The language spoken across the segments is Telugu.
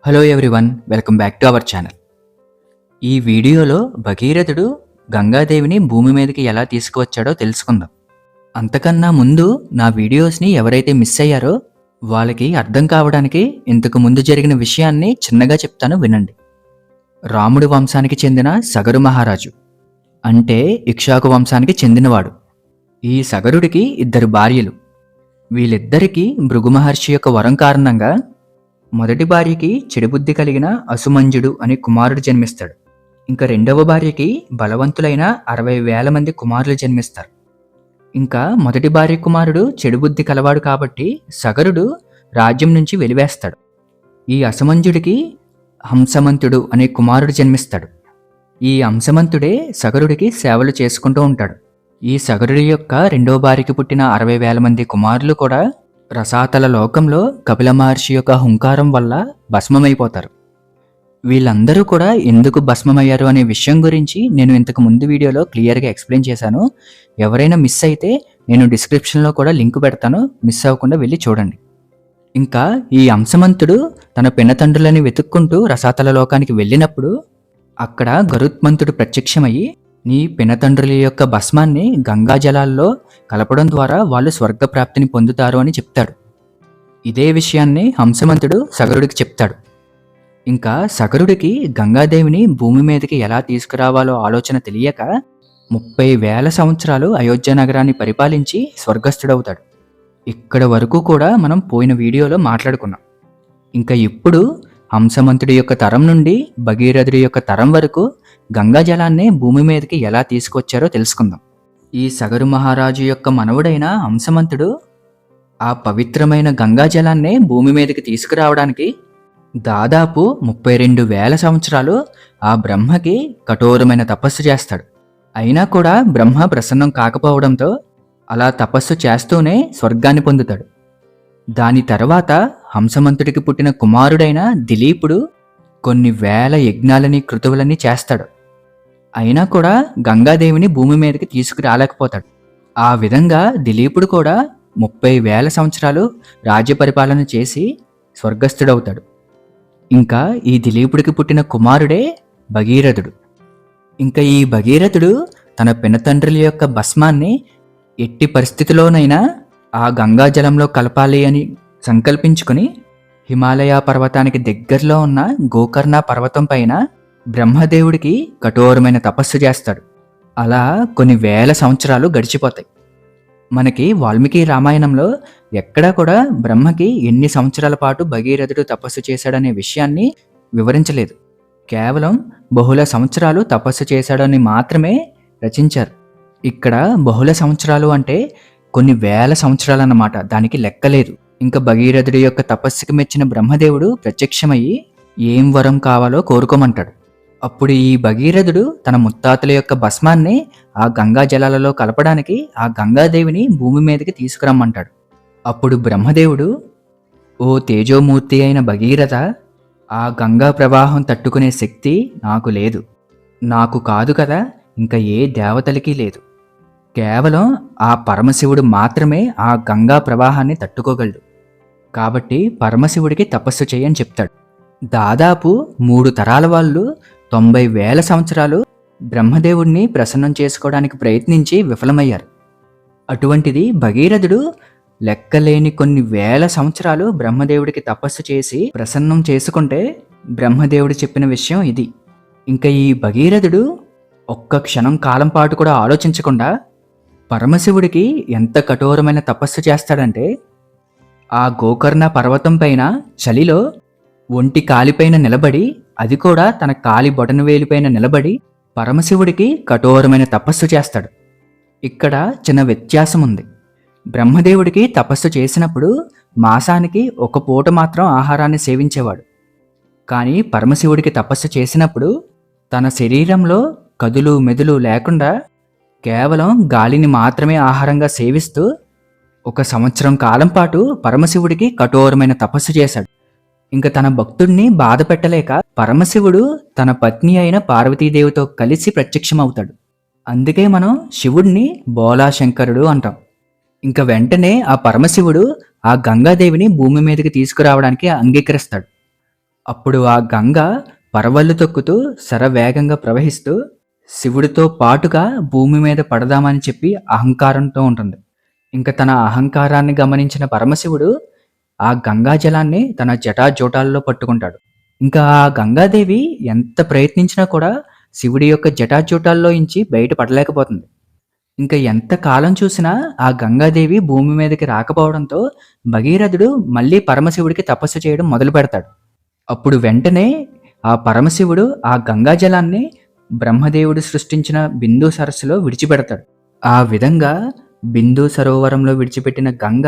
Hello everyone, welcome back to our channel. ఈ వీడియోలో భగీరథుడు గంగాదేవిని భూమి మీదకి ఎలా తీసుకువచ్చాడో తెలుసుకుందాం. అంతకన్నా ముందు నా వీడియోస్ని ఎవరైతే మిస్ అయ్యారో వాళ్ళకి అర్థం కావడానికి ఇంతకు ముందు జరిగిన విషయాన్ని చిన్నగా చెప్తాను, వినండి. రాముడి వంశానికి చెందిన సగరు మహారాజు, అంటే ఇక్ష్వాకు వంశానికి చెందినవాడు. ఈ సగరుడికి 2 భార్యలు. వీళ్ళిద్దరికీ భృగు మహర్షి యొక్క వరం కారణంగా మొదటి భార్యకి చెడుబుద్ధి కలిగిన అసుమంజుడు అనే కుమారుడు జన్మిస్తాడు. ఇంకా రెండవ భార్యకి బలవంతులైన 60,000 మంది కుమారులు జన్మిస్తారు. ఇంకా మొదటి భార్య కుమారుడు చెడుబుద్ధి కలవాడు కాబట్టి సగరుడు రాజ్యం నుంచి వెలివేస్తాడు. ఈ అసమంజుడికి హంసమంతుడు అనే కుమారుడు జన్మిస్తాడు. ఈ హంసమంతుడే సగరుడికి సేవలు చేసుకుంటూ ఉంటాడు. ఈ సగరుడి యొక్క రెండవ భార్యకి పుట్టిన 60,000 మంది కుమారులు కూడా రసాతల లోకంలో కపిల మహర్షి యొక్క హుంకారం వల్ల భస్మమైపోతారు. వీళ్ళందరూ కూడా ఎందుకు భస్మమయ్యారు అనే విషయం గురించి నేను ఇంతకు ముందు వీడియోలో క్లియర్గా ఎక్స్ప్లెయిన్ చేశాను. ఎవరైనా మిస్ అయితే నేను డిస్క్రిప్షన్లో కూడా లింక్ పెడతాను, మిస్ అవ్వకుండా వెళ్ళి చూడండి. ఇంకా ఈ అంశమంతుడు తన పినతండ్రులని వెతుక్కుంటూ రసాతల లోకానికి వెళ్ళినప్పుడు అక్కడ గరుత్మంతుడు ప్రత్యక్షమయ్యి, నీ పినతండ్రుల యొక్క భస్మాన్ని గంగాజలాల్లో కలపడం ద్వారా వాళ్ళు స్వర్గప్రాప్తిని పొందుతారు అని చెప్తాడు. ఇదే విషయాన్ని హంసమంతుడు సగరుడికి చెప్తాడు. ఇంకా సగరుడికి గంగాదేవిని భూమి మీదకి ఎలా తీసుకురావాలో ఆలోచన తెలియక 30,000 సంవత్సరాలు అయోధ్య నగరాన్ని పరిపాలించి స్వర్గస్థుడవుతాడు. ఇక్కడ వరకు కూడా మనం పోయిన వీడియోలో మాట్లాడుకున్నాం. ఇంకా ఇప్పుడు హంసమంతుడి యొక్క తరం నుండి భగీరథుడి యొక్క తరం వరకు గంగాజలాన్ని భూమి మీదకి ఎలా తీసుకొచ్చారో తెలుసుకుందాం. ఈ సగరు మహారాజు యొక్క మనవుడైన హంసమంతుడు ఆ పవిత్రమైన గంగాజలాన్ని భూమి మీదకి తీసుకురావడానికి దాదాపు 32,000 సంవత్సరాలు ఆ బ్రహ్మకి కఠోరమైన తపస్సు చేస్తాడు. అయినా కూడా బ్రహ్మ ప్రసన్నం కాకపోవడంతో అలా తపస్సు చేస్తూనే స్వర్గాన్ని పొందుతాడు. దాని తర్వాత హంసమంతుడికి పుట్టిన కుమారుడైన దిలీపుడు కొన్ని వేల యజ్ఞాలని కృతువులని చేస్తాడు. అయినా కూడా గంగాదేవిని భూమి మీదకి తీసుకురాలేకపోతాడు. ఆ విధంగా దిలీపుడు కూడా 30,000 సంవత్సరాలు రాజ్య పరిపాలన చేసి స్వర్గస్థుడవుతాడు. ఇంకా ఈ దిలీపుడికి పుట్టిన కుమారుడే భగీరథుడు. ఇంకా ఈ భగీరథుడు తన పినతండ్రుల యొక్క భస్మాన్ని ఎట్టి పరిస్థితిలోనైనా ఆ గంగాజలంలో కలపాలి అని సంకల్పించుకుని హిమాలయ పర్వతానికి దగ్గరలో ఉన్న గోకర్ణ పర్వతం పైన బ్రహ్మదేవుడికి కఠోరమైన తపస్సు చేస్తాడు. అలా కొన్ని వేల సంవత్సరాలు గడిచిపోతాయి. మనకి వాల్మీకి రామాయణంలో ఎక్కడా కూడా బ్రహ్మకి ఎన్ని సంవత్సరాల పాటు భగీరథుడు తపస్సు చేశాడనే విషయాన్ని వివరించలేదు. కేవలం బహుళ సంవత్సరాలు తపస్సు చేశాడని మాత్రమే రచించారు. ఇక్కడ బహుళ సంవత్సరాలు అంటే కొన్ని వేల సంవత్సరాలు అన్నమాట, దానికి లెక్కలేదు. ఇంకా భగీరథుడి యొక్క తపస్సుకి మెచ్చిన బ్రహ్మదేవుడు ప్రత్యక్షమయ్యి ఏం వరం కావాలో కోరుకోమంటాడు. అప్పుడు ఈ భగీరథుడు తన ముత్తాతల యొక్క భస్మాన్ని ఆ గంగా జలాలలో కలపడానికి ఆ గంగాదేవిని భూమి మీదకి తీసుకురమ్మంటాడు. అప్పుడు బ్రహ్మదేవుడు, ఓ తేజోమూర్తి అయిన భగీరథ, ఆ గంగా ప్రవాహం తట్టుకునే శక్తి నాకు లేదు. నాకు కాదు కదా, ఇంకా ఏ దేవతలకి లేదు. కేవలం ఆ పరమశివుడు మాత్రమే ఆ గంగా ప్రవాహాన్ని తట్టుకోగలడు. కాబట్టి పరమశివుడికి తపస్సు చేయని చెప్తాడు. దాదాపు 3 తరాల వాళ్ళు 90,000 సంవత్సరాలు బ్రహ్మదేవుడిని ప్రసన్నం చేసుకోవడానికి ప్రయత్నించి విఫలమయ్యారు. అటువంటిది భగీరథుడు లెక్కలేని కొన్ని వేల సంవత్సరాలు బ్రహ్మదేవుడికి తపస్సు చేసి ప్రసన్నం చేసుకుంటే బ్రహ్మదేవుడు చెప్పిన విషయం ఇది. ఇంకా ఈ భగీరథుడు ఒక్క క్షణం కాలం పాటు కూడా ఆలోచించకుండా పరమశివుడికి ఎంత కఠోరమైన తపస్సు చేస్తాడంటే, ఆ గోకర్ణ పర్వతం పైన చలిలో ఒంటి కాలిపైన నిలబడి, అది కూడా తన కాలి బొటనవేలిపైన నిలబడి పరమశివుడికి కఠోరమైన తపస్సు చేస్తాడు. ఇక్కడ చిన్న వ్యత్యాసం ఉంది. బ్రహ్మదేవుడికి తపస్సు చేసినప్పుడు మాసానికి 1 పూట మాత్రం ఆహారాన్ని సేవించేవాడు. కానీ పరమశివుడికి తపస్సు చేసినప్పుడు తన శరీరంలో కదులు మెదులు లేకుండా కేవలం గాలిని మాత్రమే ఆహారంగా సేవిస్తూ 1 సంవత్సరం కాలం పాటు పరమశివుడికి కఠోరమైన తపస్సు చేశాడు. ఇంకా తన భక్తుడిని బాధ పెట్టలేక పరమశివుడు తన పత్ని అయిన పార్వతీదేవితో కలిసి ప్రత్యక్షమవుతాడు. అందుకే మనం శివుడిని బోలాశంకరుడు అంటాం. ఇంకా వెంటనే ఆ పరమశివుడు ఆ గంగాదేవిని భూమి మీదకి తీసుకురావడానికి అంగీకరిస్తాడు. అప్పుడు ఆ గంగ పరవళ్ళు తొక్కుతూ శరవేగంగా ప్రవహిస్తూ శివుడితో పాటుగా భూమి మీద పడదామని చెప్పి అహంకారంతో ఉంటుంది. ఇంక తన అహంకారాన్ని గమనించిన పరమశివుడు ఆ గంగా జలాన్ని తన జటాజూటాల్లో పట్టుకుంటాడు. ఇంకా ఆ గంగాదేవి ఎంత ప్రయత్నించినా కూడా శివుడి యొక్క జటాజూటాల్లో ఇంచి బయట పడలేకపోతుంది. ఇంకా ఎంత కాలం చూసినా ఆ గంగాదేవి భూమి మీదకి రాకపోవడంతో భగీరథుడు మళ్ళీ పరమశివుడికి తపస్సు చేయడం మొదలు పెడతాడు. అప్పుడు వెంటనే ఆ పరమశివుడు ఆ గంగా జలాన్ని బ్రహ్మదేవుడు సృష్టించిన బిందు సరస్సులో విడిచిపెడతాడు. ఆ విధంగా బిందు సరోవరంలో విడిచిపెట్టిన గంగ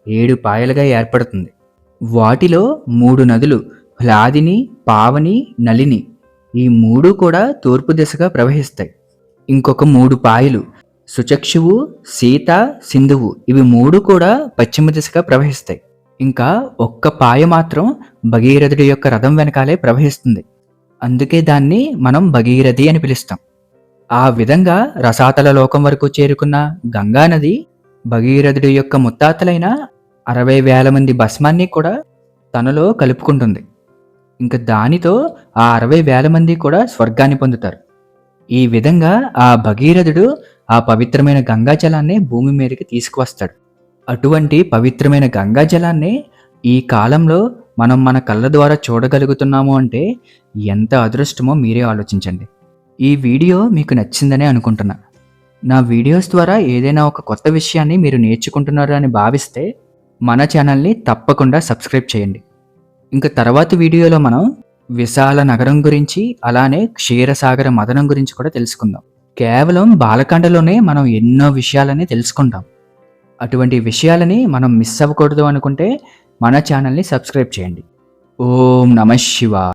7 పాయలుగా ఏర్పడుతుంది. వాటిలో 3 నదులు హ్లాదిని, పావని, నలిని ఈ 3 కూడా తూర్పు దిశగా ప్రవహిస్తాయి. ఇంకొక 3 పాయలు సుచక్షువు, సీత, సింధువు ఇవి 3 కూడా పశ్చిమ దిశగా ప్రవహిస్తాయి. ఇంకా ఒక్క పాయ మాత్రం భగీరథుడి యొక్క రథం వెనకాలే ప్రవహిస్తుంది. అందుకే దాన్ని మనం భగీరథి అని పిలుస్తాం. ఆ విధంగా రసాతల లోకం వరకు చేరుకున్న గంగానది భగీరథుడి యొక్క ముత్తాతలైన 60,000 మంది భస్మాన్ని కూడా తనలో కలుపుకుంటుంది. ఇంకా దానితో ఆ 60,000 మంది కూడా స్వర్గాన్ని పొందుతారు. ఈ విధంగా ఆ భగీరథుడు ఆ పవిత్రమైన గంగా జలాన్ని భూమి మీదకి తీసుకువస్తాడు. అటువంటి పవిత్రమైన గంగా జలాన్ని ఈ కాలంలో మనం మన కళ్ళ ద్వారా చూడగలుగుతున్నాము అంటే ఎంత అదృష్టమో మీరే ఆలోచించండి. ఈ వీడియో మీకు నచ్చిందనే అనుకుంటున్నా. నా వీడియోస్ ద్వారా ఏదైనా ఒక కొత్త విషయాన్ని మీరు నేర్చుకుంటున్నారు అని భావిస్తే మన ఛానల్ని తప్పకుండా సబ్స్క్రైబ్ చేయండి. ఇంకా తర్వాత వీడియోలో మనం విశాల నగరం గురించి అలానే క్షీరసాగర మదనం గురించి కూడా తెలుసుకుందాం. కేవలం బాలకాండలోనే మనం ఎన్నో విషయాలని తెలుసుకుంటాం. అటువంటి విషయాలని మనం మిస్ అవ్వకూడదు అనుకుంటే మన ఛానల్ని సబ్స్క్రైబ్ చేయండి. ఓం నమః శివాయ.